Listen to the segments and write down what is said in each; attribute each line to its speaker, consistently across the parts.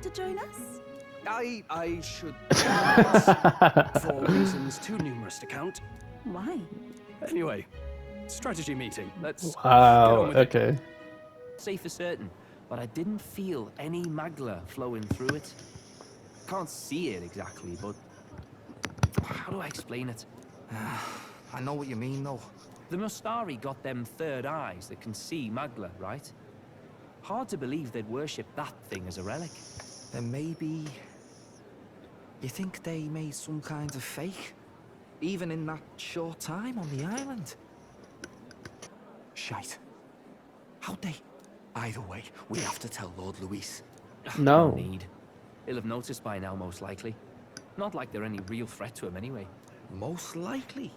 Speaker 1: care to join us?
Speaker 2: I should. For reasons too numerous to count.
Speaker 1: Why?
Speaker 2: Anyway, strategy meeting. Let's get
Speaker 3: Wow,
Speaker 2: on with it.
Speaker 3: okay.
Speaker 4: Say for certain, but I didn't feel any magla flowing through it. Can't see it exactly, but how do I explain it?
Speaker 5: I know what you mean, though.
Speaker 4: The Mustari got them third eyes that can see magla, right? Hard to believe they'd worship that thing as a relic.
Speaker 5: Then maybe... You think they made some kind of fake? Even in that short time on the island? Shite. How'd they... Either way, we have to tell Lord Luis.
Speaker 3: No.
Speaker 4: need. He'll have noticed by now, most likely. Not like they're any real threat to him anyway.
Speaker 5: Most likely.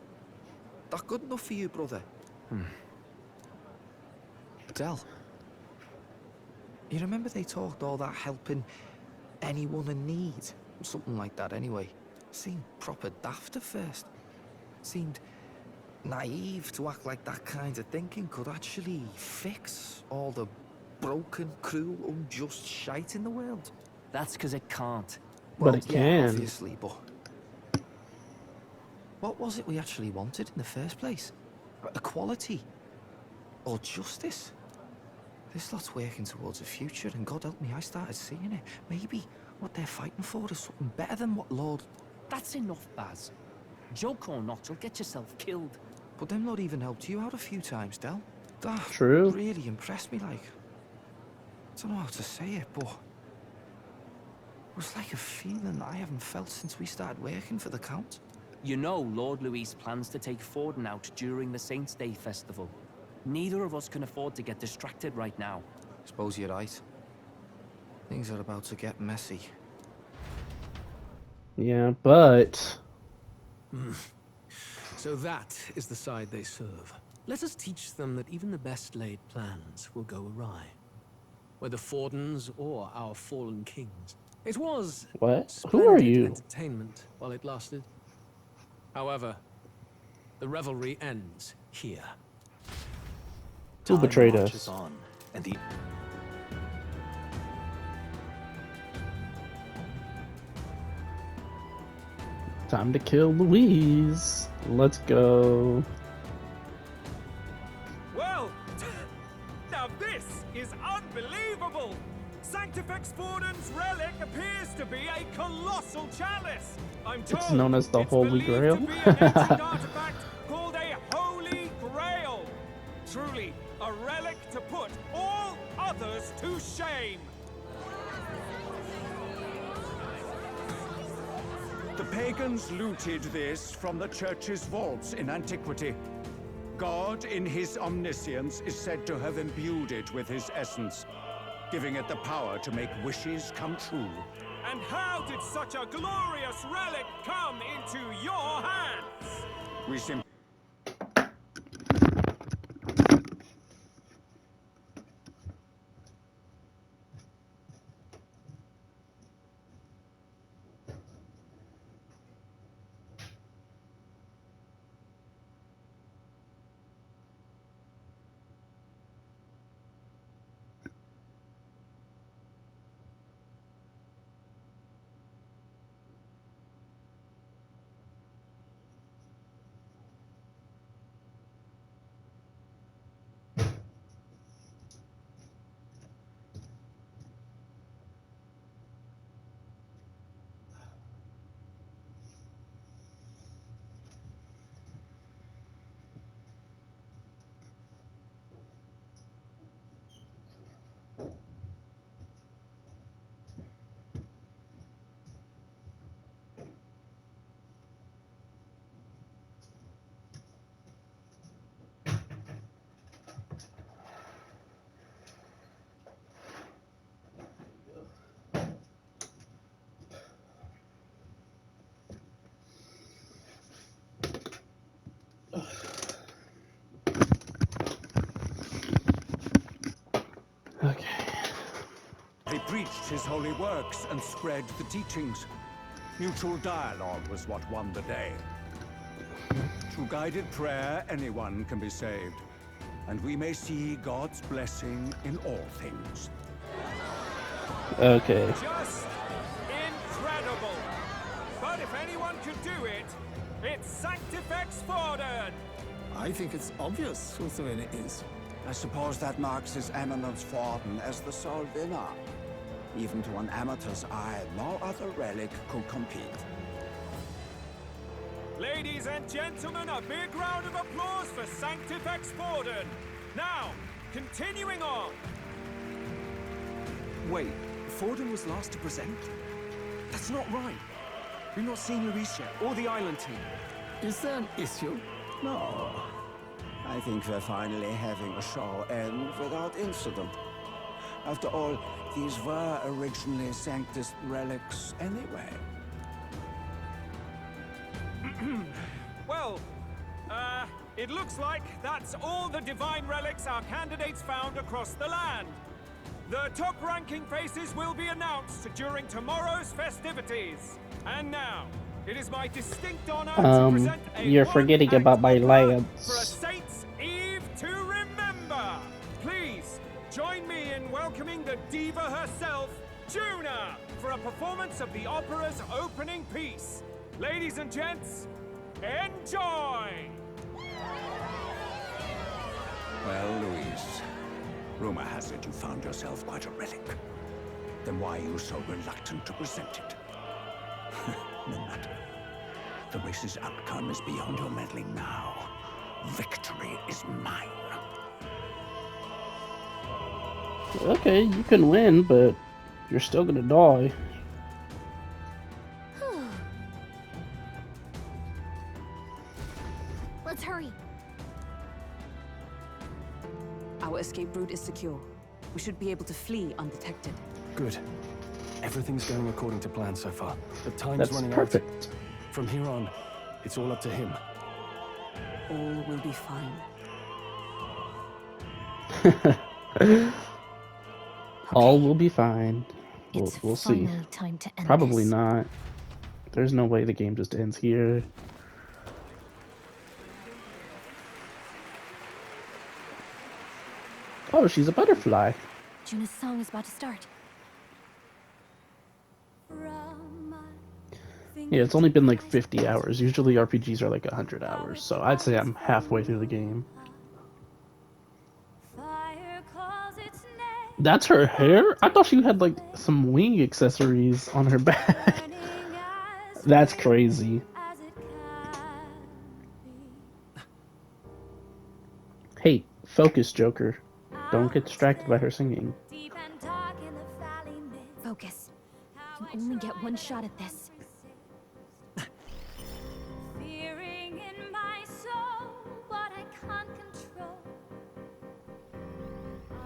Speaker 5: That good enough for you, brother? Del. You remember they talked all that helping anyone in need? Something like that anyway. Seemed proper daft at first. Seemed naive to act like that kind of thinking could actually fix all the broken, cruel, unjust shite in the world.
Speaker 4: That's because it can't.
Speaker 3: But it
Speaker 5: yeah,
Speaker 3: can.
Speaker 5: obviously, but... What was it we actually wanted in the first place? Equality? Or justice? This lot's working towards a future, and God help me, I started seeing it. Maybe what they're fighting for is something better than what Lord...
Speaker 4: That's enough, Baz. Joke or not, you'll get yourself killed.
Speaker 5: But them not even helped you out a few times, Del. That
Speaker 3: True.
Speaker 5: really impressed me, like... I don't know how to say it, but... It was like a feeling I haven't felt since we started working for the Count.
Speaker 4: You know Lord Luis plans to take Forden out during the Saints' Day festival. Neither of us can afford to get distracted right now.
Speaker 5: Suppose you're right. Things are about to get messy.
Speaker 3: Yeah, but...
Speaker 2: So that is the side they serve. Let us teach them that even the best laid plans will go awry. Whether Fordens or our fallen kings. It was
Speaker 3: What? Who are
Speaker 2: splendid
Speaker 3: you?
Speaker 2: entertainment while it lasted. However, the revelry ends here.
Speaker 3: Who betrayed
Speaker 6: Time marches
Speaker 3: us?
Speaker 6: on, and the
Speaker 3: Time to kill Louise. Let's go.
Speaker 7: Well, now this is unbelievable! Sanctifex Forden's relic appears to be a colossal chalice. I'm told
Speaker 3: It's known as the
Speaker 7: it's
Speaker 3: Holy
Speaker 7: believed
Speaker 3: Grail.
Speaker 7: to be an ancient artifact called a Holy Grail. Truly, a relic to put all others to shame.
Speaker 8: The pagans looted this from the church's vaults in antiquity. God, in his omniscience, is said to have imbued it with his essence, giving it the power to make wishes come true.
Speaker 7: And how did such a glorious relic come into your hands?
Speaker 8: We simply...
Speaker 3: Okay.
Speaker 8: He preached his holy works and spread the teachings. Mutual dialogue was what won the day. Through guided prayer, anyone can be saved. And we may see God's blessing in all things.
Speaker 3: Okay.
Speaker 7: Just
Speaker 1: I think it's obvious who Thrin is.
Speaker 8: I suppose that marks His Eminence Forden as the sole winner. Even to an amateur's eye, no other relic could compete.
Speaker 7: Ladies and gentlemen, a big round of applause for Sanctifex Forden. Now, continuing on.
Speaker 6: Wait, Forden was last to present? That's not right. We've not seen Luis yet, or the island team.
Speaker 1: Is there an issue?
Speaker 8: No. I think we're finally having a show end without incident. After all, these were originally Sanctus relics anyway.
Speaker 7: Well, it looks like that's all the divine relics our candidates found across the land. The top-ranking faces will be announced during tomorrow's festivities. And now, it is my distinct honor to present a
Speaker 3: you're forgetting
Speaker 7: one-act
Speaker 3: about my
Speaker 7: opera
Speaker 3: lance.
Speaker 7: for a Saints' Eve to remember. Please, join me in welcoming the diva herself, Juna, for a performance of the opera's opening piece. Ladies and gents, enjoy!
Speaker 8: Well, Luis, rumor has it you found yourself quite a relic. Then why are you so reluctant to present it? No matter. The race's outcome is beyond your meddling now. Victory is mine.
Speaker 3: Okay, you can win, but you're still gonna die.
Speaker 9: Let's hurry. Our escape route is secure. We should be able to flee undetected.
Speaker 6: Good. Everything's going according to plan so far. But time's
Speaker 3: That's
Speaker 6: running
Speaker 3: perfect.
Speaker 6: out. From here on, it's all up to him.
Speaker 9: All will be fine.
Speaker 3: All will be fine.
Speaker 9: It's
Speaker 3: We'll see.
Speaker 9: finally time to end
Speaker 3: Probably
Speaker 9: this.
Speaker 3: not. There's no way the game just ends here. Oh, she's a butterfly.
Speaker 9: Juna's song is about to start.
Speaker 3: Yeah, it's only been like 50 hours. Usually RPGs are like 100 hours, so I'd say I'm halfway through the game. That's her hair? I thought she had like some wing accessories on her back. That's crazy. Hey, focus, Joker. Don't get distracted by her singing.
Speaker 9: Focus. You can only get one shot at this.
Speaker 10: Fearing in my soul what I can't control.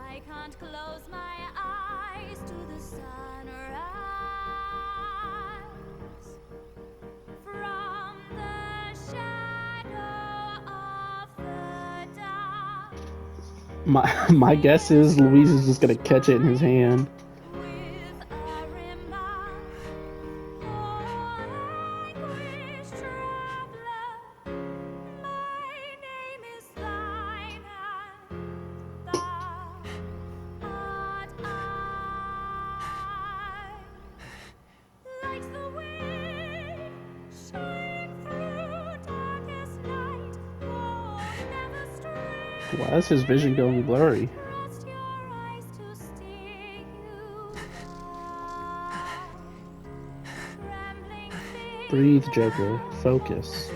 Speaker 10: I can't close my eyes to the sunrise. From the shadow of the dark.
Speaker 3: My guess is Luis is just gonna catch it in his hand.
Speaker 10: With a remark, oh, anguish traveler, my name is thine, and thou art I. Like the wind, shine through darkest night, oh, never stray.
Speaker 3: Why is his vision going blurry?
Speaker 10: Trust your eyes to steer you by. Trembling feet
Speaker 3: Breathe, Joker. Focus.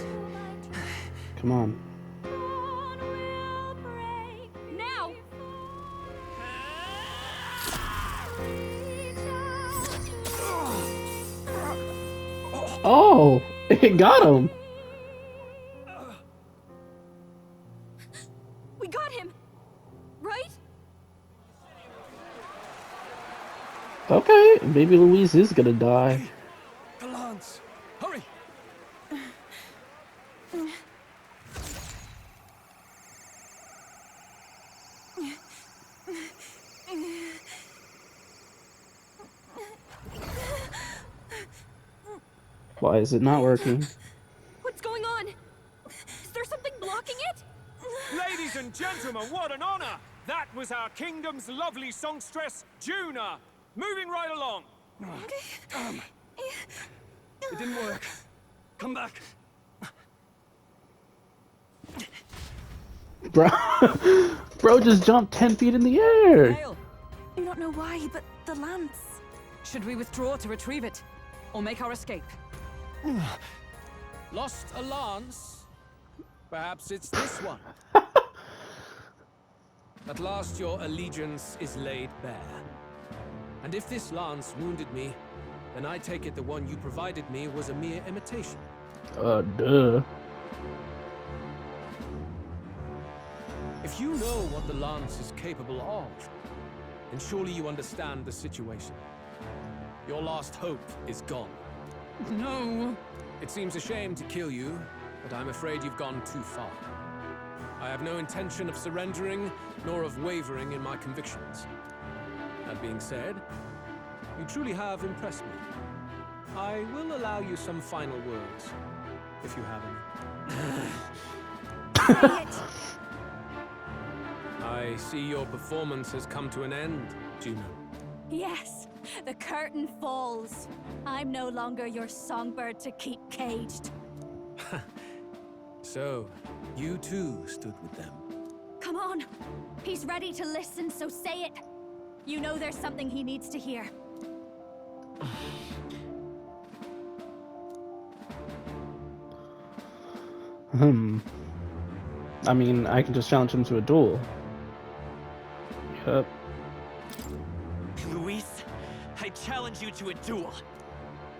Speaker 3: Come on.
Speaker 10: dawn will break.
Speaker 9: Now!
Speaker 10: Reach out to
Speaker 3: Oh! It got him!
Speaker 9: We got him! Right?
Speaker 3: Okay, maybe Luis is gonna die.
Speaker 6: The lance! Hurry!
Speaker 3: Why is it not working?
Speaker 9: What's going on? Is there something blocking it?
Speaker 7: Ladies and gentlemen, what an honor! That was our kingdom's lovely songstress, Juna. Moving right along.
Speaker 6: It didn't work. Come back.
Speaker 3: Bro, bro just jumped 10 feet in the air.
Speaker 9: Hail! I do not know why, but the lance. Should we withdraw to retrieve it? Or make our escape?
Speaker 2: Lost a lance? Perhaps it's this one. At last your allegiance is laid bare. And if this lance wounded me, then I take it the one you provided me was a mere imitation.
Speaker 3: Duh.
Speaker 2: If you know what the lance is capable of, then surely you understand the situation. Your last hope is gone.
Speaker 9: No.
Speaker 2: It seems a shame to kill you, but I'm afraid you've gone too far. I have no intention of surrendering, nor of wavering in my convictions. That being said, you truly have impressed me. I will allow you some final words, if you have any. I see your performance has come to an end, Juno.
Speaker 10: Yes, the curtain falls. I'm no longer your songbird to keep caged.
Speaker 2: So, you too stood with them.
Speaker 10: Come on. He's ready to listen, so say it. You know there's something he needs to hear.
Speaker 3: I mean, I can just challenge him to a duel. Yup.
Speaker 11: Luis, I challenge you to a duel.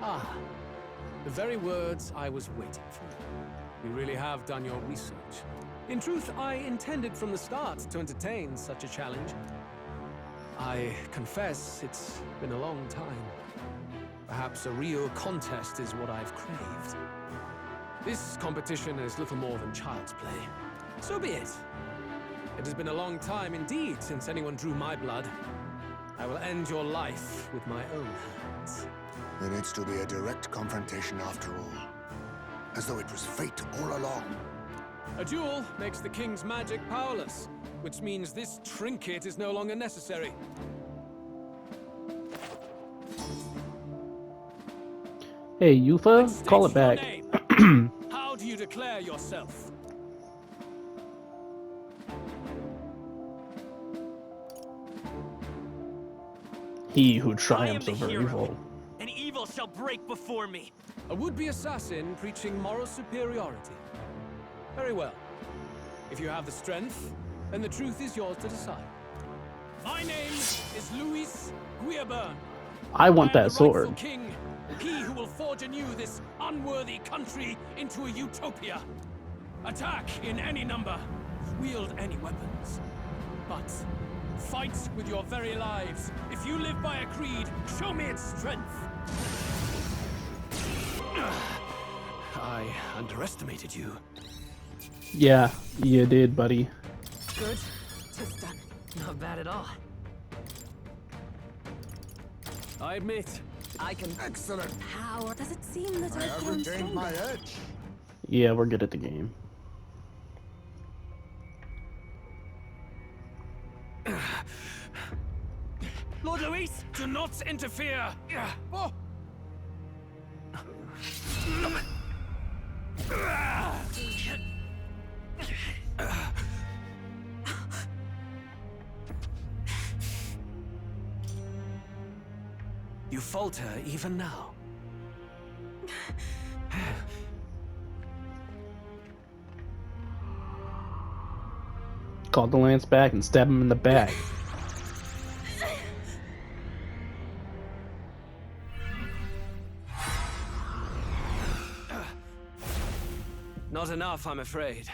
Speaker 2: Ah, the very words I was waiting for. You really have done your research. In truth, I intended from the start to entertain such a challenge. I confess it's been a long time. Perhaps a real contest is what I've craved. This competition is little more than child's play. So be it. It has been a long time indeed since anyone drew my blood. I will end your life with my own hands.
Speaker 12: There needs to be a direct confrontation after all. As though it was fate all along.
Speaker 2: A duel makes the king's magic powerless, which means this trinket is no longer necessary.
Speaker 3: Hey, Yufa, call it back.
Speaker 2: How do you declare yourself?
Speaker 3: He who triumphs over
Speaker 11: hero,
Speaker 3: evil.
Speaker 11: and evil shall break before me.
Speaker 2: A would-be assassin preaching moral superiority. Very well. If you have the strength, then the truth is yours to decide. My name is Luis Guiaburn.
Speaker 3: I want that sword.
Speaker 2: King, he who will forge anew this unworthy country into a utopia. Attack in any number, wield any weapons. But fight with your very lives. If you live by a creed, show me its strength. I underestimated you.
Speaker 3: Yeah, you did, buddy.
Speaker 9: Good. Tis done.
Speaker 11: Not bad at all.
Speaker 2: I admit,
Speaker 9: I can...
Speaker 12: Excellent.
Speaker 10: Power. Does it seem that
Speaker 12: I
Speaker 10: I've
Speaker 12: have
Speaker 10: grown
Speaker 12: retained my
Speaker 10: stronger?
Speaker 12: edge.
Speaker 3: Yeah, we're good at the game.
Speaker 2: Lord Luis, do not interfere. Oh. You falter even now.
Speaker 3: Call the lance back and stab him in the back.
Speaker 2: Not enough, I'm afraid.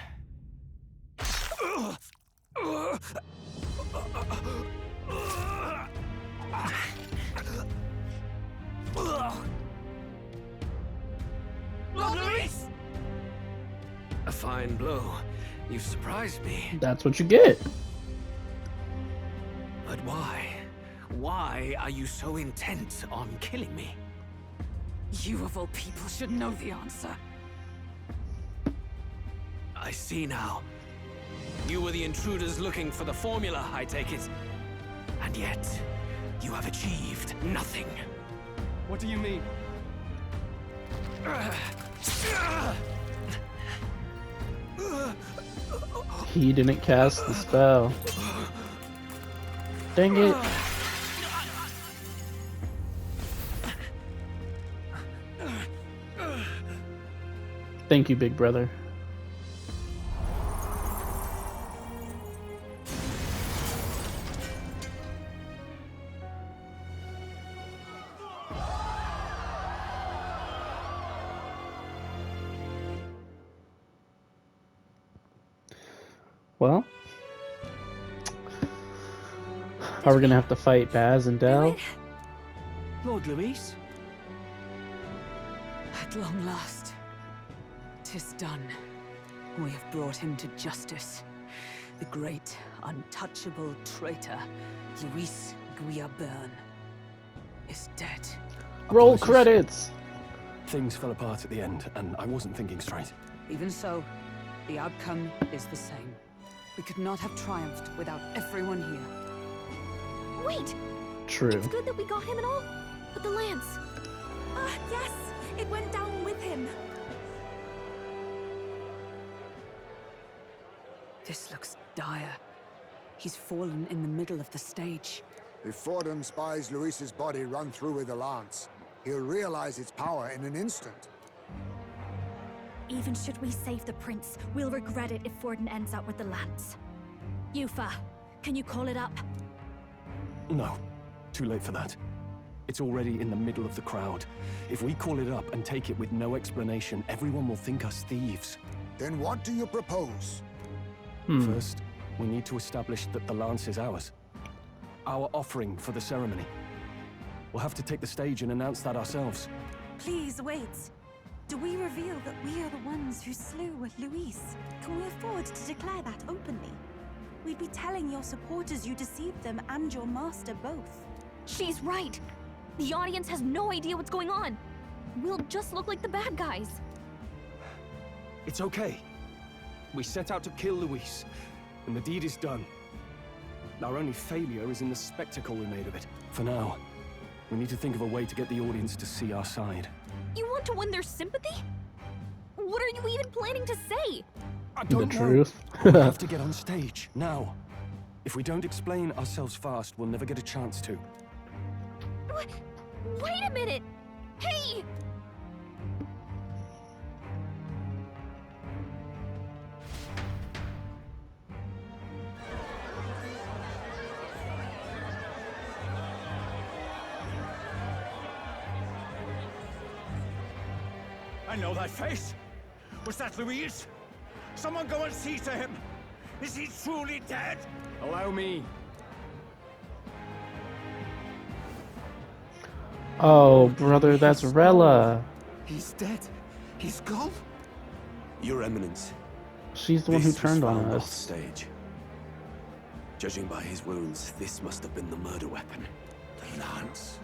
Speaker 11: Lord Luis!
Speaker 2: A fine blow. You've surprised me.
Speaker 3: That's what you get.
Speaker 2: But why? Why are you so intent on killing me?
Speaker 9: You of all people should know the answer.
Speaker 2: I see now. You were the intruders looking for the formula, I take it. And yet, you have achieved nothing.
Speaker 6: What do you mean?
Speaker 3: He didn't cast the spell. Dang it. Thank you, big brother. Well, are we gonna have to fight Baz and Del?
Speaker 4: Lord Luis?
Speaker 9: At long last, 'tis done. We have brought him to justice. The great, untouchable traitor, Luis Guillaburn, is dead.
Speaker 3: Roll credits!
Speaker 13: Things fell apart at the end, and I wasn't thinking straight.
Speaker 9: Even so, the outcome is the same. We could not have triumphed without everyone here.
Speaker 10: Wait!
Speaker 3: True.
Speaker 10: It's good that we got him and all, but the lance. Yes! It went down with him.
Speaker 9: This looks dire. He's fallen in the middle of the stage.
Speaker 12: If Fordham spies Luis's body run through with the lance, he'll realize its power in an instant.
Speaker 10: Even should we save the prince, we'll regret it if Forden ends up with the lance. Yufa, can you call it up?
Speaker 13: No, too late for that. It's already in the middle of the crowd. If we call it up and take it with no explanation, everyone will think us thieves.
Speaker 12: Then what do you propose?
Speaker 13: First, we need to establish that the lance is ours. Our offering for the ceremony. We'll have to take the stage and announce that ourselves.
Speaker 10: Please wait. Do we reveal that we are the ones who slew Luis? Can we afford to declare that openly? We'd be telling your supporters you deceived them and your master both.
Speaker 14: She's right. The audience has no idea what's going on. We'll just look like the bad guys.
Speaker 13: It's okay. We set out to kill Luis, and the deed is done. Our only failure is in the spectacle we made of it. For now, we need to think of a way to get the audience to see our side.
Speaker 14: You want to win their sympathy? What are you even planning to say?
Speaker 13: I don't
Speaker 3: The
Speaker 13: know.
Speaker 3: truth.
Speaker 13: We have to get on stage, now. If we don't explain ourselves fast, we'll never get a chance to.
Speaker 14: Wait a minute! Hey!
Speaker 8: I know that face. Was that Luis? Someone go and see to him. Is he truly dead?
Speaker 6: Allow me.
Speaker 3: Oh, brother, that's Rella.
Speaker 6: He's dead. He's gone. Your Eminence.
Speaker 3: She's the one who
Speaker 6: This was
Speaker 3: turned on
Speaker 6: found
Speaker 3: us.
Speaker 6: off stage. Judging by his wounds, this must have been the murder weapon.
Speaker 8: The lance.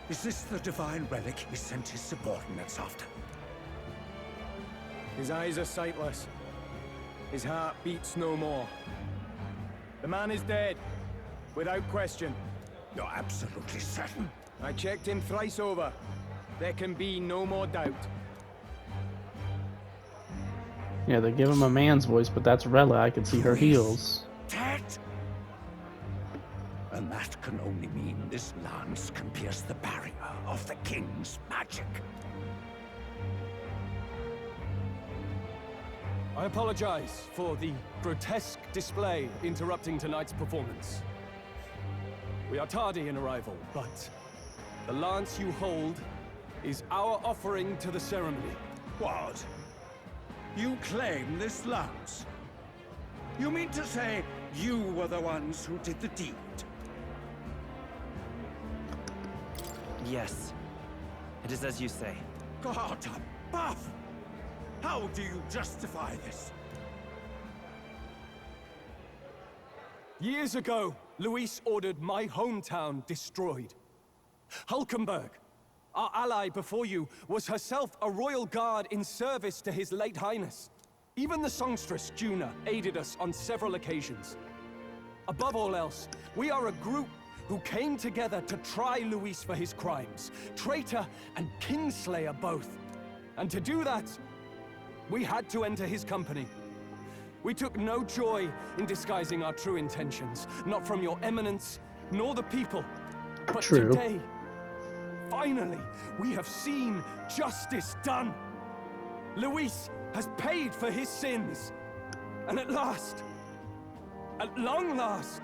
Speaker 8: Is this the divine relic he sent his subordinates after?
Speaker 7: His eyes are sightless. His heart beats no more. The man is dead, without question.
Speaker 8: You're absolutely certain?
Speaker 7: I checked him thrice over. There can be no more doubt.
Speaker 3: Yeah, they give him a man's voice, but that's Rella. I can see her heels.
Speaker 8: Dead? And that can only mean this lance can pierce the barrier of the king's magic.
Speaker 2: I apologize for the grotesque display interrupting tonight's performance. We are tardy in arrival, but the lance you hold is our offering to the ceremony.
Speaker 8: What? You claim this lance? You mean to say you were the ones who did the deed?
Speaker 4: Yes. It is as you say.
Speaker 8: God above! How do you justify this?
Speaker 2: Years ago, Luis ordered my hometown destroyed. Hulkenberg, our ally before you, was herself a royal guard in service to his late highness. Even the songstress, Juna, aided us on several occasions. Above all else, we are a group who came together to try Luis for his crimes. Traitor and Kingslayer both. And to do that, we had to enter his company.
Speaker 13: We took no joy in disguising our true intentions, not from your eminence, nor the people. But
Speaker 3: True.
Speaker 13: today, finally, we have seen justice done. Luis has paid for his sins. And at last, at long last,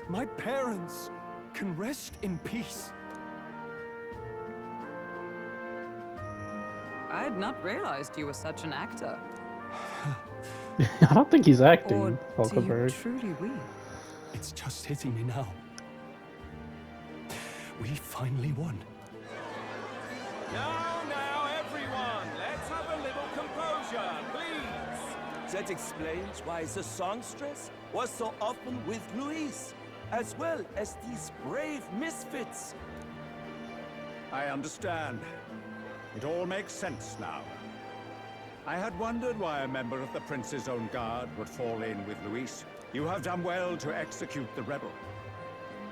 Speaker 13: my parents can rest in peace.
Speaker 9: I had not realized you were such an actor.
Speaker 3: I don't think he's acting,
Speaker 9: Or do you
Speaker 3: Hulkenberg.
Speaker 9: truly weep?
Speaker 13: It's just hitting me now. We finally won.
Speaker 7: Now, everyone, let's have a little composure, please.
Speaker 15: That explains why the songstress was so often with Luis, as well as these brave misfits.
Speaker 8: I understand. It all makes sense now. I had wondered why a member of the Prince's own guard would fall in with Luis. You have done well to execute the rebel.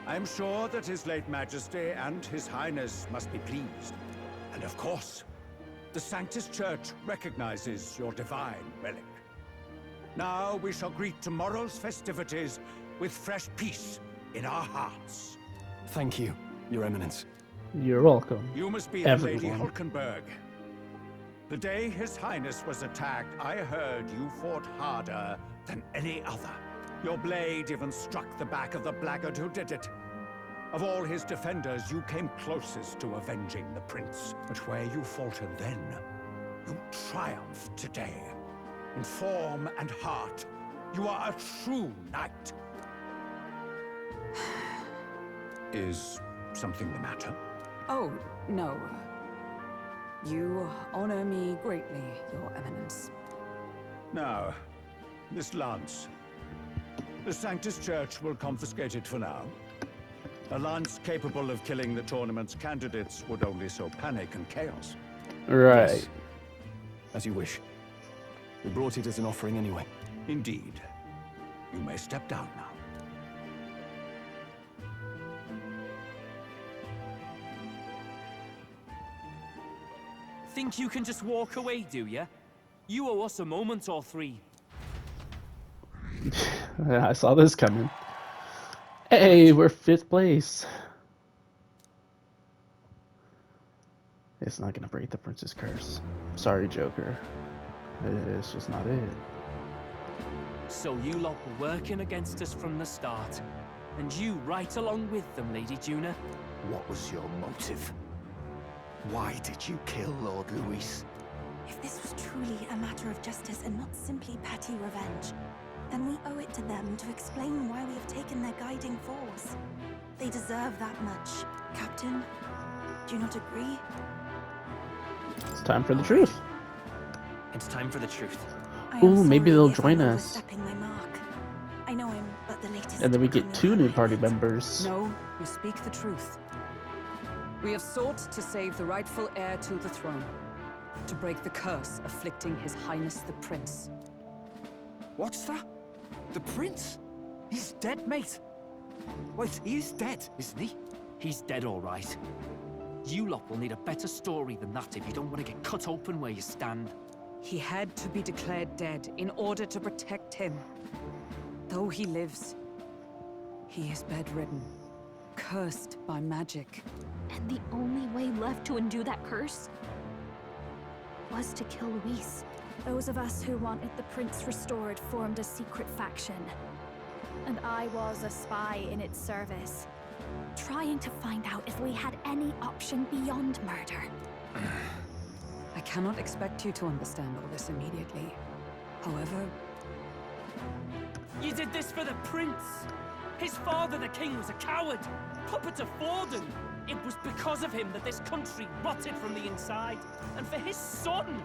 Speaker 8: I am sure that His late Majesty and His Highness must be pleased. And of course, the Sanctus Church recognizes your divine relic. Now we shall greet tomorrow's festivities with fresh peace in our hearts.
Speaker 13: Thank you, Your Eminence.
Speaker 3: You're welcome.
Speaker 8: You must be the Lady
Speaker 3: everyone.
Speaker 8: Hulkenberg. The day His Highness was attacked, I heard you fought harder than any other. Your blade even struck the back of the blackguard who did it. Of all his defenders, you came closest to avenging the prince. But where you faltered then, you triumphed today. In form and heart, you are a true knight. Is something the matter?
Speaker 9: Oh, no. You honor me greatly, Your Eminence.
Speaker 8: Now, this lance. The Sanctus Church will confiscate it for now. A lance capable of killing the tournament's candidates would only sow panic and chaos.
Speaker 3: Right.
Speaker 13: Yes. As you wish. We brought it as an offering anyway.
Speaker 8: Indeed. You may step down now.
Speaker 11: Think you can just walk away, do ya? You owe us a moment or three.
Speaker 3: Yeah, I saw this coming. Hey, we're 5th place. It's not gonna break the Prince's curse. Sorry, Joker. It's just not it.
Speaker 11: So you lot were working against us from the start. And you right along with them, Lady Juna.
Speaker 12: What was your motive? Why did you kill Lord Luis?
Speaker 10: If this was truly a matter of justice and not simply petty revenge, then we owe it to them to explain why we have taken their guiding force. They deserve that much. Captain, do you not agree?
Speaker 3: It's time for the truth.
Speaker 11: It's time for the truth.
Speaker 3: Ooh, maybe they'll join us.
Speaker 10: Overstepping my mark. I know I'm but the latest.
Speaker 3: And then we get 2 new party members.
Speaker 9: No, you speak the truth. We have sought to save the rightful heir to the throne. To break the curse afflicting His Highness the Prince.
Speaker 6: What's that? The prince? He's dead, mate. Wait, he is dead, isn't he?
Speaker 11: He's dead, all right. You lot will need a better story than that if you don't want to get cut open where you stand.
Speaker 9: He had to be declared dead in order to protect him. Though he lives, he is bedridden, cursed by magic.
Speaker 14: And the only way left to undo that curse was to kill Luis.
Speaker 16: Those of us who wanted the prince restored formed a secret faction. And I was a spy in its service, trying to find out if we had any option beyond murder.
Speaker 9: I cannot expect you to understand all this immediately. However...
Speaker 11: You did this for the prince! His father, the king, was a coward! Puppet of Forden! It was because of him that this country rotted from the inside! And for his son!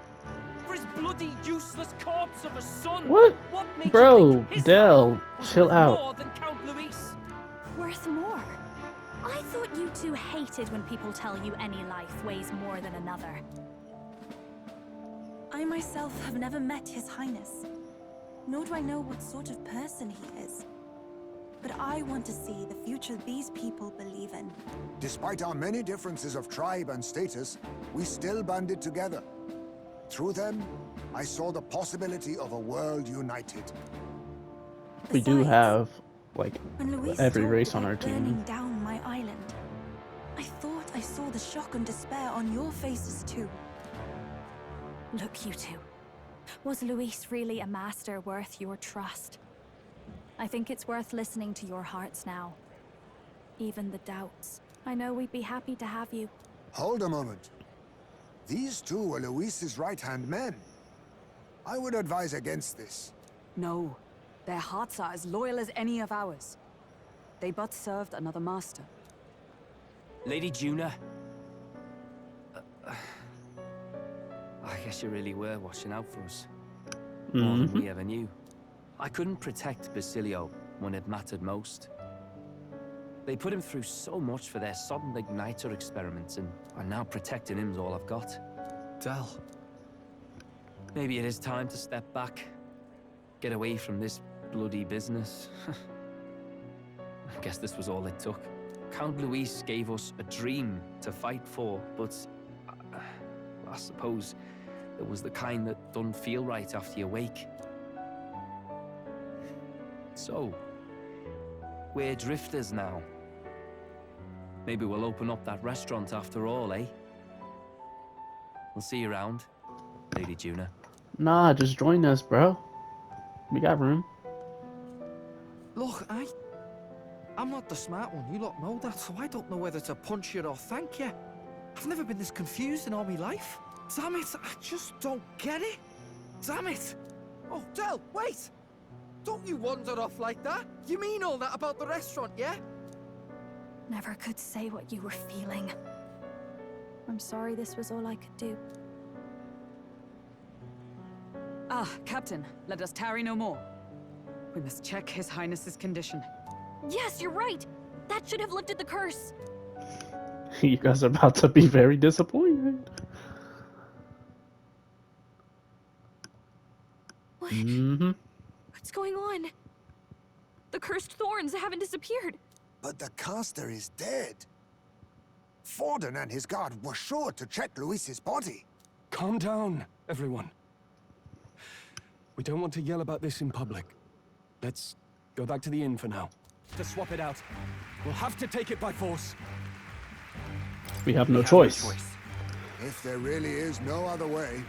Speaker 11: For his bloody, useless corpse of a son!
Speaker 3: What?
Speaker 11: made
Speaker 3: Bro,
Speaker 11: you think his
Speaker 3: Del,
Speaker 11: son was
Speaker 3: chill
Speaker 11: worth
Speaker 3: out.
Speaker 11: more than Count Luis?
Speaker 16: Worth more? I thought you two hated when people tell you any life weighs more than another.
Speaker 10: I myself have never met His Highness, nor do I know what sort of person he is. But I want to see the future these people believe in.
Speaker 12: Despite our many differences of tribe and status, we still banded together. Through them, I saw the possibility of a world united.
Speaker 3: We do have, like,
Speaker 10: When Luis
Speaker 3: every
Speaker 10: talked
Speaker 3: race on
Speaker 10: about
Speaker 3: our team.
Speaker 10: burning down my island, I thought I saw the shock and despair on your faces too.
Speaker 16: Look, you two. Was Luis really a master worth your trust? I think it's worth listening to your hearts now. Even the doubts. I know we'd be happy to have you.
Speaker 12: Hold a moment. These two were Luis's right-hand men. I would advise against this.
Speaker 9: No. Their hearts are as loyal as any of ours. They but served another master.
Speaker 4: Lady Juna. I guess you really were watching out for us. More than we ever knew. I couldn't protect Basilio when it mattered most. They put him through so much for their sudden igniter experiments, and now protecting him's all I've got.
Speaker 5: Del.
Speaker 4: Maybe it is time to step back. Get away from this bloody business. I guess this was all it took. Count Luis gave us a dream to fight for, but I suppose it was the kind that don't feel right after you wake. So, we're drifters now. Maybe we'll open up that restaurant after all, eh? We'll see you around, Lady Juna.
Speaker 3: Nah, just join us, bro. We got room.
Speaker 5: Look, I'm not the smart one, you lot know that, so I don't know whether to punch you or thank you. I've never been this confused in all my life. Damn it, I just don't get it. Damn it. Oh, Del, wait! Don't you wander off like that? You mean all that about the restaurant, yeah?
Speaker 16: Never could say what you were feeling. I'm sorry this was all I could do.
Speaker 9: Ah, Captain, let us tarry no more. We must check His Highness's condition.
Speaker 14: Yes, you're right. That should have lifted the curse.
Speaker 3: You guys are about to be very disappointed.
Speaker 14: What?
Speaker 3: What's
Speaker 14: going on? The cursed thorns haven't disappeared.
Speaker 12: But the caster is dead. Forden and his guard were sure to check Luis's body.
Speaker 13: Calm down, everyone. We don't want to yell about this in public. Let's go back to the inn for now. To swap it out, we'll have to take it by force.
Speaker 3: We have no choice.
Speaker 12: If there really is no other way.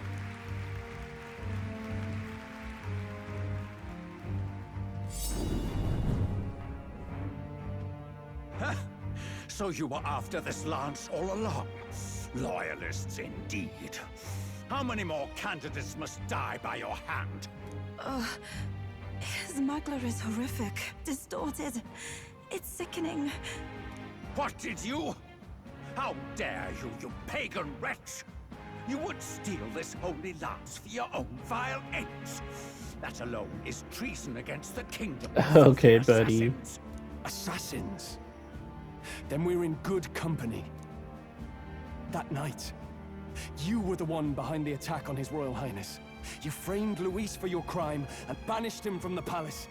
Speaker 8: So you were after this lance all along? Loyalists indeed. How many more candidates must die by your hand?
Speaker 10: His Magler is horrific, distorted. It's sickening.
Speaker 8: What did you? How dare you, you pagan wretch! You would steal this holy lance for your own vile ends. That alone is treason against the kingdom.
Speaker 3: Okay, buddy.
Speaker 13: Assassins? Then we're in good company. That night, you were the one behind the attack on His Royal Highness. You framed Luis for your crime and banished him from the palace.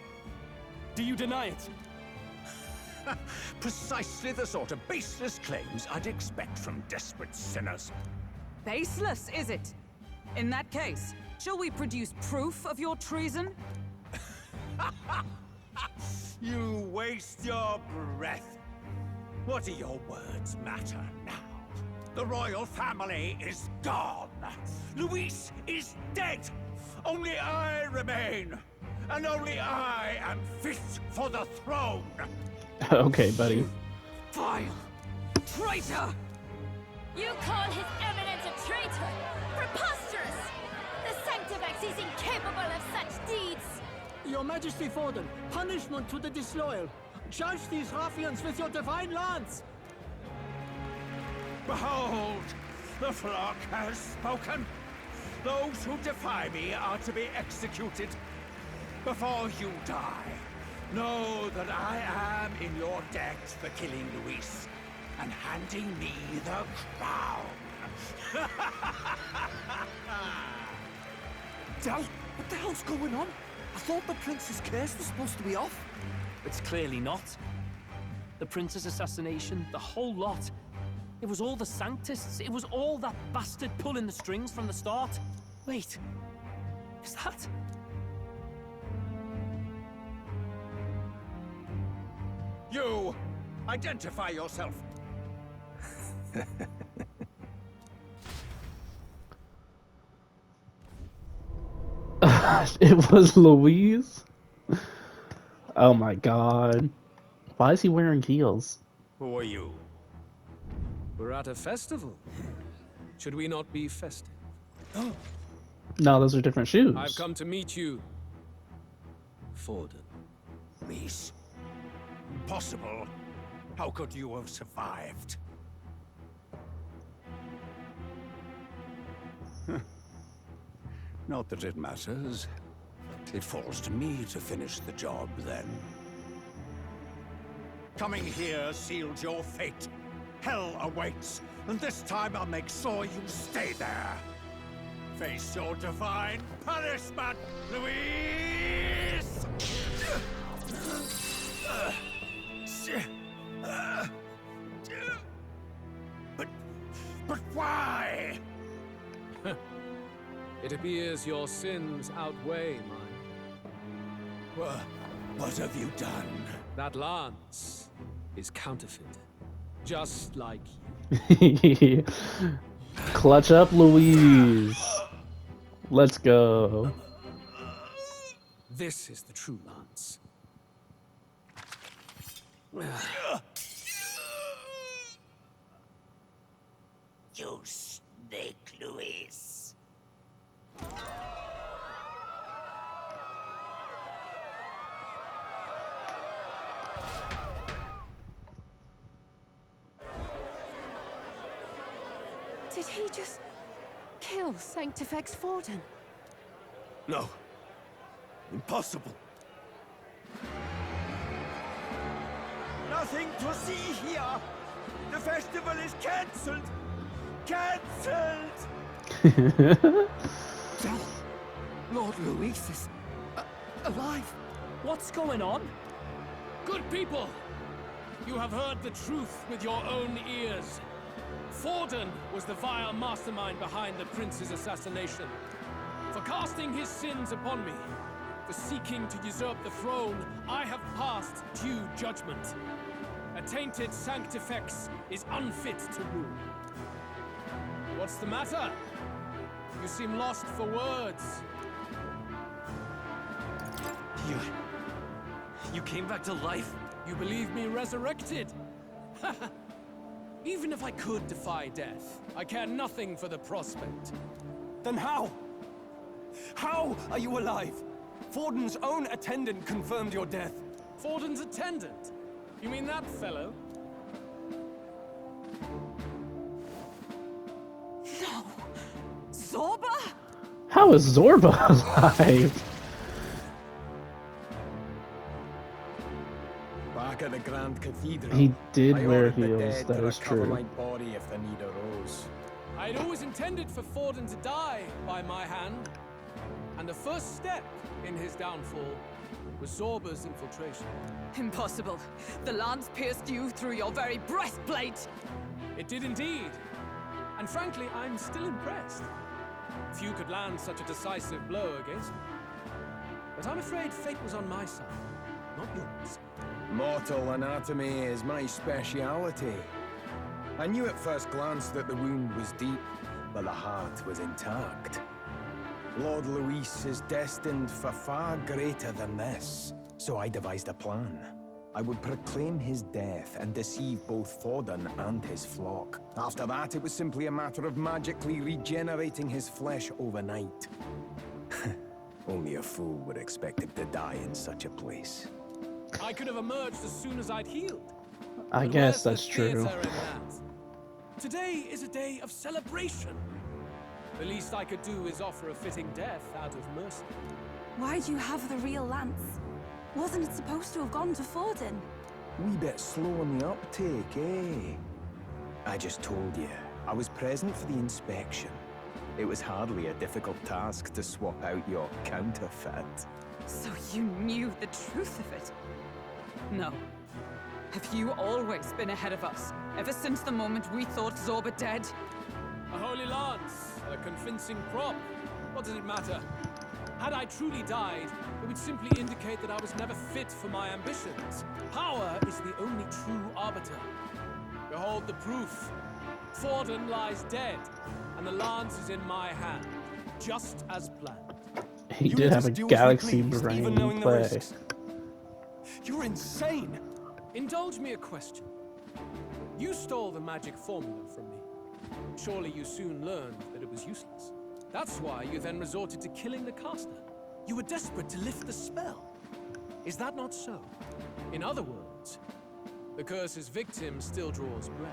Speaker 13: Do you deny it?
Speaker 8: Precisely the sort of baseless claims I'd expect from desperate sinners.
Speaker 9: Baseless, is it? In that case, shall we produce proof of your treason?
Speaker 8: You waste your breath. What do your words matter now? The royal family is gone. Luis is dead. Only I remain. And only I am fit for the throne.
Speaker 3: Okay, buddy.
Speaker 9: Vile traitor!
Speaker 14: You call His Eminence a traitor? Preposterous! The Sanctivex is incapable of such deeds!
Speaker 1: Your Majesty Forden, punishment to the disloyal. Judge these ruffians with your divine lance.
Speaker 8: Behold, the flock has spoken. Those who defy me are to be executed. Before you die, know that I am in your debt for killing Luis and handing me the crown.
Speaker 5: Del, what the hell's going on? I thought the prince's curse was supposed to be off.
Speaker 4: It's clearly not. The prince's assassination, the whole lot. It was all the Sanctists. It was all that bastard pulling the strings from the start.
Speaker 5: Wait,
Speaker 11: Is that...
Speaker 8: You! Identify yourself!
Speaker 3: It was Louise? Oh my god. Why is he wearing heels?
Speaker 8: Who are you?
Speaker 2: We're at a festival. Should we not be festive?
Speaker 3: No, those are different shoes.
Speaker 2: I've come to meet you, Forden.
Speaker 8: Reese. Impossible. How could you have survived? Not that it matters. It falls to me to finish the job, then. Coming here sealed your fate. Hell awaits, and this time I'll make sure you stay there. Face your divine punishment, Louise! But why?
Speaker 2: It appears your sins outweigh mine.
Speaker 8: What have you done?
Speaker 2: That lance is counterfeit. Just like
Speaker 3: you. Clutch up, Louise. Let's go.
Speaker 2: This is the true lance.
Speaker 15: You snake, Louise.
Speaker 9: Did he just kill Sanctifex Forden?
Speaker 15: No. Impossible. Nothing to see here. The festival is cancelled. Cancelled.
Speaker 11: Lord Louis is alive. What's going on?
Speaker 2: Good people! You have heard the truth with your own ears. Forden was the vile mastermind behind the prince's assassination. For casting his sins upon me, for seeking to usurp the throne, I have passed due judgment. A tainted Sanctifex is unfit to rule. What's the matter? You seem lost for words.
Speaker 11: You came back to life?
Speaker 2: You believe me resurrected? Even if I could defy death, I care nothing for the prospect.
Speaker 13: Then how? How are you alive? Forden's own attendant confirmed your death.
Speaker 2: Forden's attendant? You mean that fellow?
Speaker 9: No! Zorba?
Speaker 3: How is Zorba alive?
Speaker 6: Back at the Grand Cathedral.
Speaker 3: He did
Speaker 6: I
Speaker 3: wear
Speaker 6: ordered the
Speaker 3: heels,
Speaker 6: dead
Speaker 3: that
Speaker 6: to
Speaker 3: is
Speaker 6: recover
Speaker 3: true.
Speaker 6: my body if the need arose.
Speaker 2: I'd always intended for Forden to die by my hand. And the first step in his downfall was Zorba's infiltration.
Speaker 9: Impossible. The lance pierced you through your very breastplate.
Speaker 2: It did indeed. And frankly, I'm still impressed. Few could land such a decisive blow against me. But I'm afraid fate was on my side, not yours.
Speaker 6: Mortal anatomy is my speciality. I knew at first glance that the wound was deep, but the heart was intact. Lord Louis is destined for far greater than this, so I devised a plan. I would proclaim his death and deceive both Forden and his flock. After that, it was simply a matter of magically regenerating his flesh overnight. Only a fool would expect him to die in such a place.
Speaker 2: I could have emerged as soon as I'd healed.
Speaker 3: I
Speaker 2: But
Speaker 3: guess
Speaker 2: where's
Speaker 3: that's
Speaker 2: the
Speaker 3: true.
Speaker 2: theater in that? Today is a day of celebration. The least I could do is offer a fitting death out of mercy.
Speaker 10: Why do you have the real lance? Wasn't it supposed to have gone to Forden?
Speaker 6: Wee bit slow on the uptake, eh? I just told you, I was present for the inspection. It was hardly a difficult task to swap out your counterfeit.
Speaker 9: So you knew the truth of it? No. Have you always been ahead of us? Ever since the moment we thought Zorba dead?
Speaker 2: A holy lance, a convincing prop. What does it matter? Had I truly died, it would simply indicate that I was never fit for my ambitions. Power is the only true arbiter. Behold the proof. Forden lies dead, and the lance is in my hand, just as planned.
Speaker 3: He did have a galaxy brain play.
Speaker 2: You're insane! Indulge me a question. You stole the magic formula from me. Surely you soon learned that it was useless. That's why you then resorted to killing the caster. You were desperate to lift the spell. Is that not so? In other words, the curse's victim still draws breath.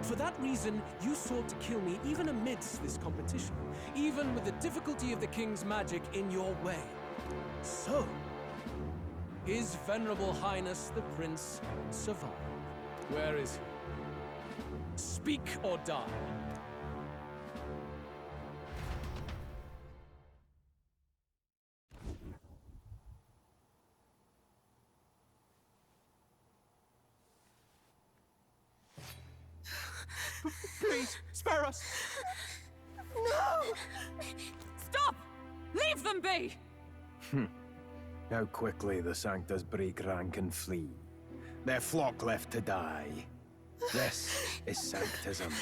Speaker 2: For that reason, you sought to kill me even amidst this competition, even with the difficulty of the king's magic in your way. So, His Venerable Highness the Prince survived. Where is he? Speak or die.
Speaker 11: Please, spare us!
Speaker 9: No! Stop! Leave them be!
Speaker 6: How quickly the Sanctors break rank and flee. Their flock left to die. This is Sanctism.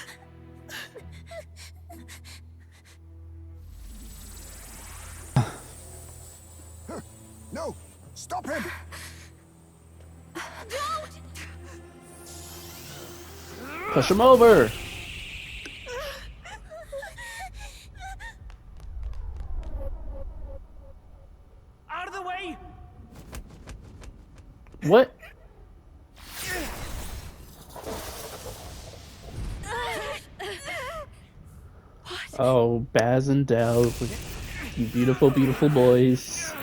Speaker 12: No! Stop him!
Speaker 3: Push him over!
Speaker 11: Out of the way!
Speaker 3: What? Oh, Baz and Del, you beautiful, beautiful boys.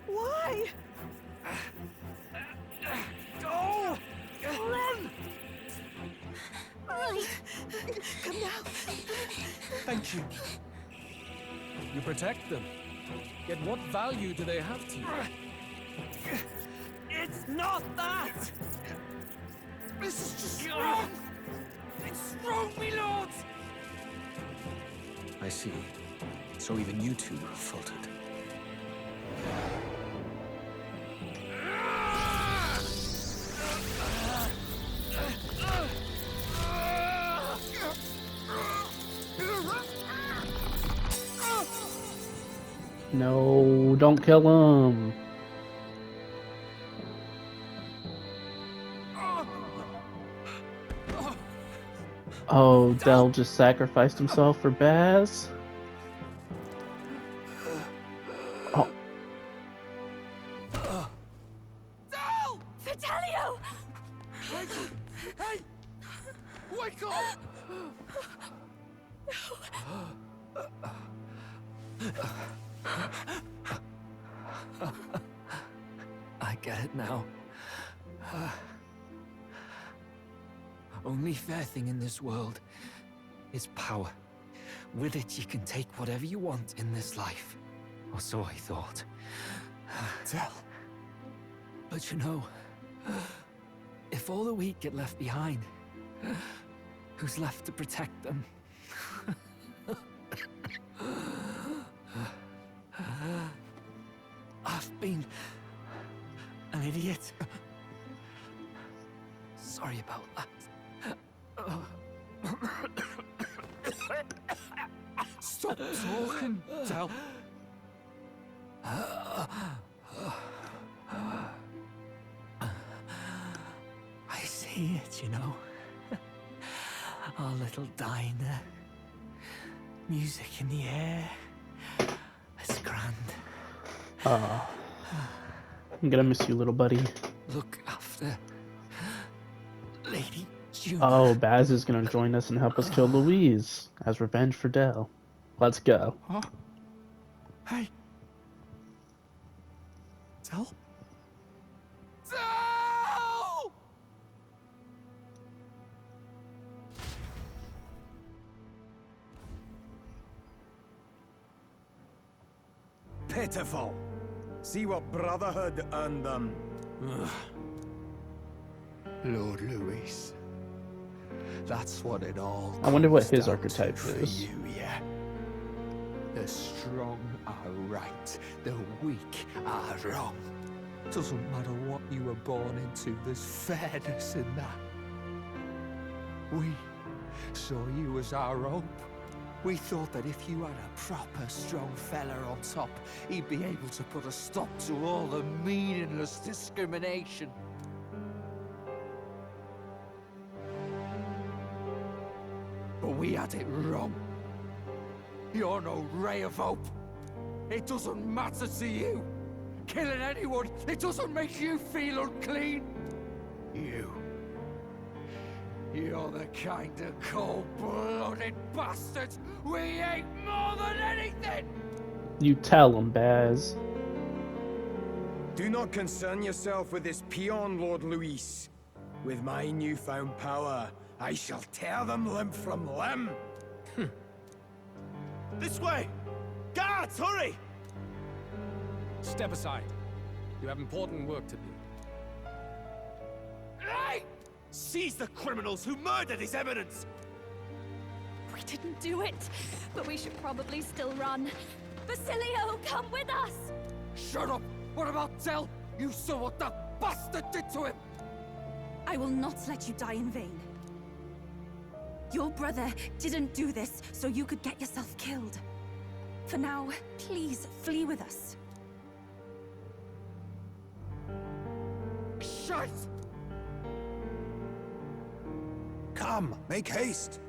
Speaker 11: Why? Go! Run!
Speaker 14: Right. Come now.
Speaker 2: Thank you. You protect them. Yet what value do they have to you?
Speaker 11: It's not that! This is just wrong! It's wrong, me lords!
Speaker 17: I see. So even you two faltered.
Speaker 3: No, don't kill him. Oh, Del just sacrificed himself for Baz? Oh.
Speaker 14: Del! Fidelio!
Speaker 11: Hey! Wake up!
Speaker 5: I get it now. Only fair thing in this world is power. With it, you can take whatever you want in this life. Or so I thought.
Speaker 11: Del.
Speaker 5: But you know, if all the weak get left behind, who's left to protect them? I've been an idiot. Sorry about that.
Speaker 11: Stop talking, Del.
Speaker 5: I see it, you know. Our little diner. Music in the air. It's grand.
Speaker 3: Oh. I'm gonna miss you, little buddy.
Speaker 5: Look after Lady June.
Speaker 3: Oh, Baz is gonna join us and help us kill Louise as revenge for Del. Let's go.
Speaker 11: Huh? Hey. Del? Del!
Speaker 6: Pitiful. See what Brotherhood earned them.
Speaker 8: Lord Louis,
Speaker 5: That's what it all
Speaker 3: I wonder what
Speaker 5: comes
Speaker 3: his
Speaker 5: down
Speaker 3: archetype
Speaker 5: to for
Speaker 3: is.
Speaker 5: you, yeah. The strong are right, the weak are wrong. Doesn't matter what you were born into, there's fairness in that. We saw you as our hope. We thought that if you had a proper strong fella on top, he'd be able to put a stop to all the meaningless discrimination. But we had it wrong. You're no ray of hope. It doesn't matter to you. Killing anyone, it doesn't make you feel unclean. You're the kind of cold-blooded bastards we hate more than anything!
Speaker 3: You tell him, Baz.
Speaker 6: Do not concern yourself with this peon, Lord Luis. With my newfound power, I shall tear them limb from limb.
Speaker 13: This way! Guards, hurry!
Speaker 2: Step aside. You have important work to do.
Speaker 13: Hey! Seize the criminals who murdered his eminence!
Speaker 16: We didn't do it, but we should probably still run. Basilio, come with us!
Speaker 5: Shut up! What about Tell? You saw what that bastard did to him!
Speaker 10: I will not let you die in vain. Your brother didn't do this so you could get yourself killed. For now, please flee with us.
Speaker 5: Shit!
Speaker 12: Come, make haste.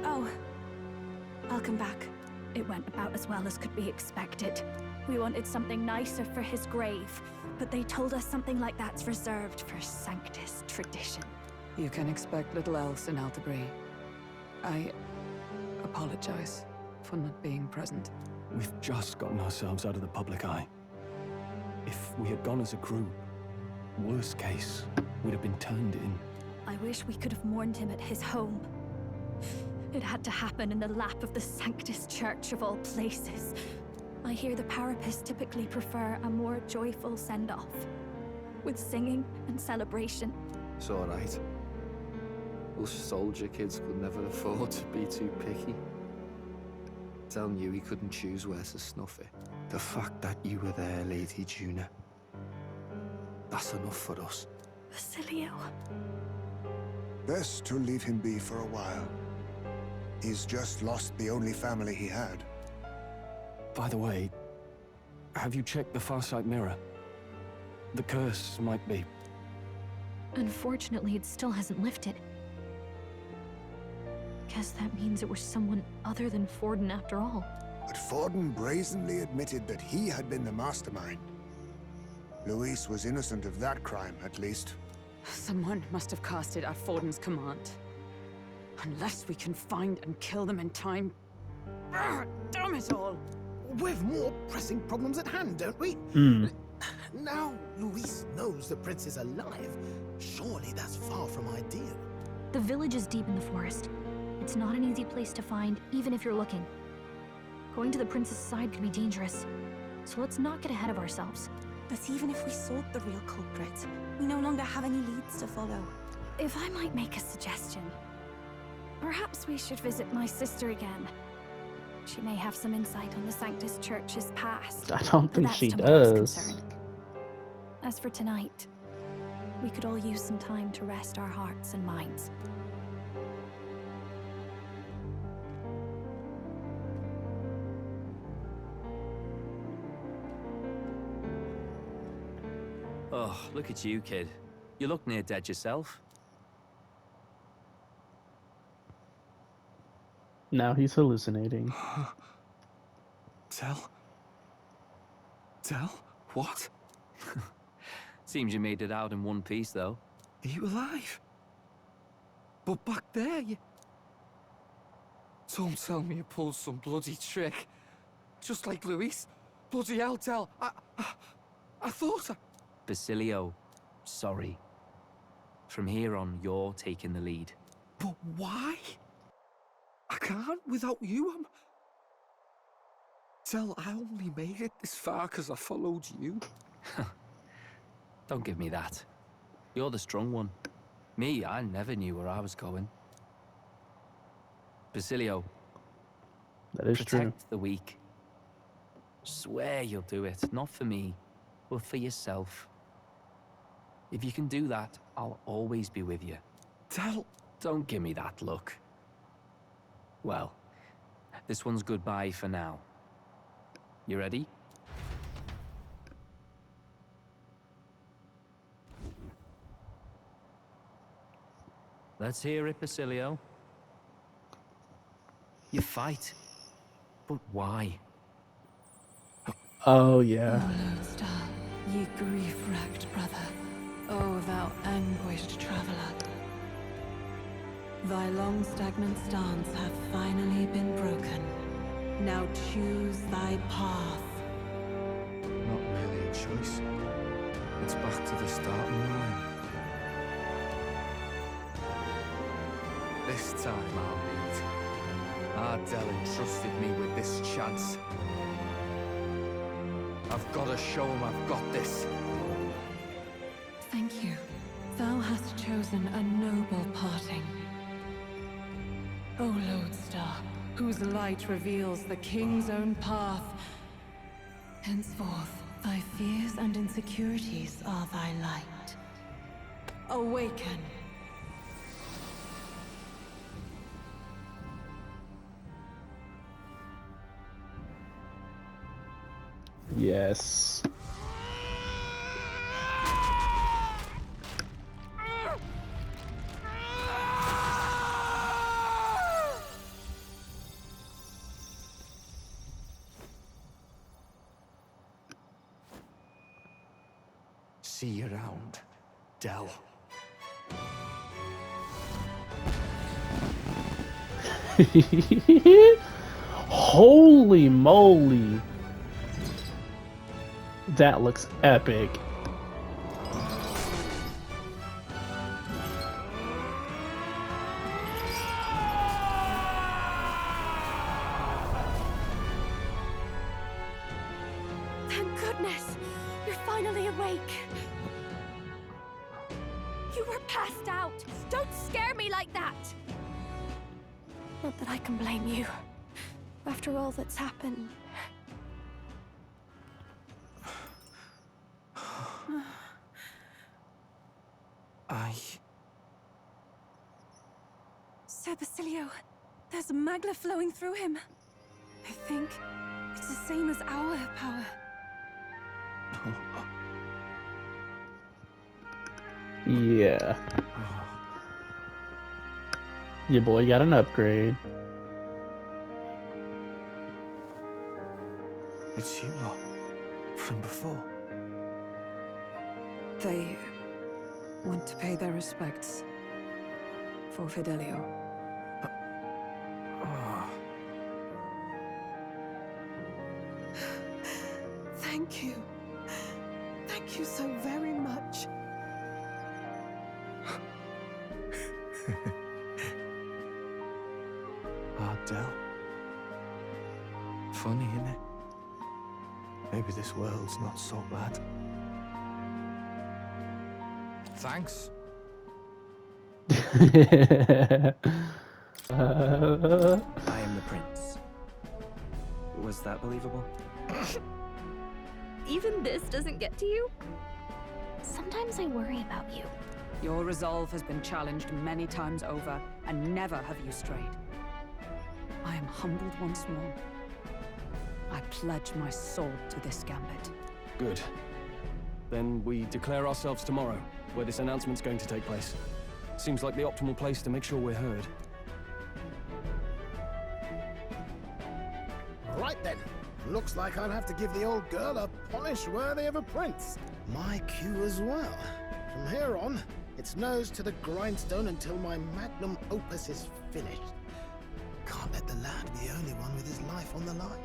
Speaker 10: Oh, I'll come back.
Speaker 16: It went about as well as could be expected. We wanted something nicer for his grave, but they told us something like that's reserved for Sanctus tradition.
Speaker 9: You can expect little else in Altabri. I apologize for not being present.
Speaker 13: We've just gotten ourselves out of the public eye. If we had gone as a group, worst case, we'd have been turned in.
Speaker 16: I wish we could have mourned him at his home. It had to happen in the lap of the Sanctus Church of all places. I hear the Parapists typically prefer a more joyful send-off, with singing and celebration.
Speaker 5: It's alright. Us soldier kids could never afford to be too picky. Telling you he couldn't choose where to snuff it. The fact that you were there, Lady Juna, that's enough for us.
Speaker 16: Basilio.
Speaker 12: Best to leave him be for a while. He's just lost the only family he had.
Speaker 13: By the way, have you checked the Farsight mirror? The curse might be...
Speaker 16: Unfortunately, it still hasn't lifted. Guess that means it was someone other than Forden after all.
Speaker 12: But Forden brazenly admitted that he had been the mastermind. Luis was innocent of that crime, at least.
Speaker 9: Someone must have cast it at Forden's command. Unless we can find and kill them in time. Damn it all!
Speaker 18: We've more pressing problems at hand, don't we? Now Luis knows the prince is alive. Surely that's far from ideal.
Speaker 16: The village is deep in the forest. It's not an easy place to find, even if you're looking. Going to the prince's side could be dangerous. So let's not get ahead of ourselves.
Speaker 10: But even if we sought the real culprit, we no longer have any leads to follow.
Speaker 16: If I might make a suggestion, perhaps we should visit my sister again. She may have some insight on the Sanctus Church's past.
Speaker 3: I don't think
Speaker 16: That's
Speaker 3: she
Speaker 16: tomorrow's
Speaker 3: does.
Speaker 16: concern. As for tonight, we could all use some time to rest our hearts and minds.
Speaker 4: Oh, look at you, kid. You look near dead yourself.
Speaker 3: Now he's hallucinating.
Speaker 13: Tell? What?
Speaker 4: Seems you made it out in one piece, though.
Speaker 5: Are you alive? But back there, you... Don't tell me you pulled some bloody trick. Just like Luis. Bloody hell, Tell. I thought I...
Speaker 4: Basilio, sorry. From here on, you're taking the lead.
Speaker 5: But why? I can't without you. Del, I only made it this far because I followed you.
Speaker 4: Don't give me that. You're the strong one. Me, I never knew where I was going. Basilio,
Speaker 3: That is
Speaker 4: protect
Speaker 3: true.
Speaker 4: the weak. Swear you'll do it, not for me, but for yourself. If you can do that, I'll always be with you.
Speaker 5: Del...
Speaker 4: Don't give me that look. Well, this one's goodbye for now. You ready? Let's hear it, Basilio. You fight. But why?
Speaker 3: Oh, yeah.
Speaker 19: O Lodestar, ye grief-racked brother, O thou anguished traveler. Thy long stagnant stance hath finally been broken. Now choose thy path.
Speaker 5: Not really a choice. It's back to the starting line. This time I'll lead. Ardell entrusted me with this chance. I've got to show him I've got this.
Speaker 19: Thank you. Thou hast chosen a noble parting. O Lodestar, whose light reveals the king's own path. Henceforth, thy fears and insecurities are thy light. Awaken.
Speaker 3: Yes.
Speaker 5: See you around, Del.
Speaker 3: Holy moly. That looks epic.
Speaker 16: Thank goodness! You're finally awake! You were passed out! Don't scare me like that! Not that I can blame you. After all that's happened.
Speaker 10: Sir Basilio, there's magla flowing through him. I think it's the same as our power.
Speaker 3: Yeah. Your boy got an upgrade.
Speaker 5: It's you lot from before.
Speaker 19: They want to pay their respects for Fidelio.
Speaker 18: Thank you. Thank you so very much.
Speaker 5: Ardell. Funny, innit? Maybe this world's not so bad. Thanks.
Speaker 20: I am the prince. Was that believable?
Speaker 16: Even this doesn't get to you? Sometimes I worry about you.
Speaker 9: Your resolve has been challenged many times over, and never have you strayed. I am humbled once more. I pledge my soul to this gambit.
Speaker 13: Good. Then we declare ourselves tomorrow, where this announcement's going to take place. Seems like the optimal place to make sure we're heard.
Speaker 18: Right then. Looks like I'll have to give the old girl a polish worthy of a prince. My cue as well. From here on, it's nose to the grindstone until my magnum opus is finished. Can't let the lad be the only one with his life on the line.